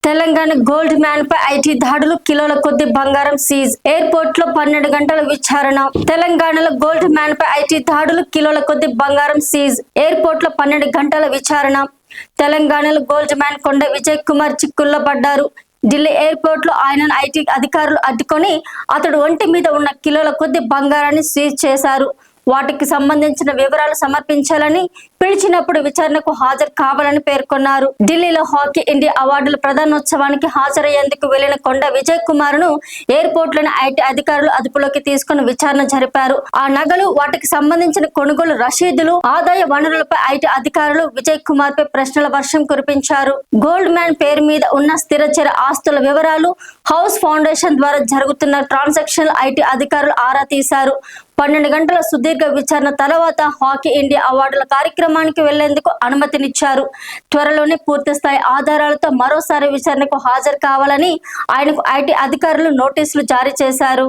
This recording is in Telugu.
తెలంగాణ గోల్డ్ మ్యాన్ పై ఐటీ దాడులు, కిలోల కొద్ది బంగారం సీజ్. ఎయిర్పోర్ట్ లో 12 గంటల విచారణ. తెలంగాణలో గోల్డ్ మ్యాన్ పై ఐటీ దాడులు, కిలోల కొద్ది బంగారం సీజ్. ఎయిర్పోర్ట్ లో 12 గంటల విచారణ. తెలంగాణలో గోల్డ్ మ్యాన్ కొండ విజయ్ కుమార్ చిక్కుల్లో పడ్డారు. ఢిల్లీ ఎయిర్పోర్ట్ లో ఆయనను ఐటీ అధికారులు అడ్డుకొని అతడు ఒంటి మీద ఉన్న కిలోల కొద్ది బంగారాన్ని సీజ్ చేశారు. వాటికి సంబంధించిన వివరాలు సమర్పించాలని, పిలిచినప్పుడు విచారణకు హాజరు కావాలని పేర్కొన్నారు. ఢిల్లీలో హాకీ ఇండియా అవార్డుల ప్రధానోత్సవానికి హాజరయ్యేందుకు వెళ్లిన కొండ విజయ్ కుమార్ ను ఎయిర్పోర్ట్ లోని ఐటీ అధికారులు అదుపులోకి తీసుకుని విచారణ జరిపారు. ఆ నగలు, వాటికి సంబంధించిన కొనుగోలు రసీదులు, ఆదాయ వనరులపై ఐటీ అధికారులు విజయ్ కుమార్ పై ప్రశ్నల వర్షం కురిపించారు. గోల్డ్ మ్యాన్ పేరు మీద ఉన్న స్థిరచర ఆస్తుల వివరాలు, హౌస్ ఫౌండేషన్ ద్వారా జరుగుతున్న ట్రాన్సాక్షన్ ఐటీ అధికారులు ఆరా తీశారు. 12 గంటల సుదీర్ఘ విచారణ తర్వాత హాకీ ఇండియా అవార్డుల కార్యక్రమానికి వెళ్లేందుకు అనుమతినిచ్చారు. త్వరలోనే పూర్తి స్థాయి ఆధారాలతో మరోసారి విచారణకు హాజరు కావాలని ఆయనకు ఐటీ అధికారులు నోటీసులు జారీ చేశారు.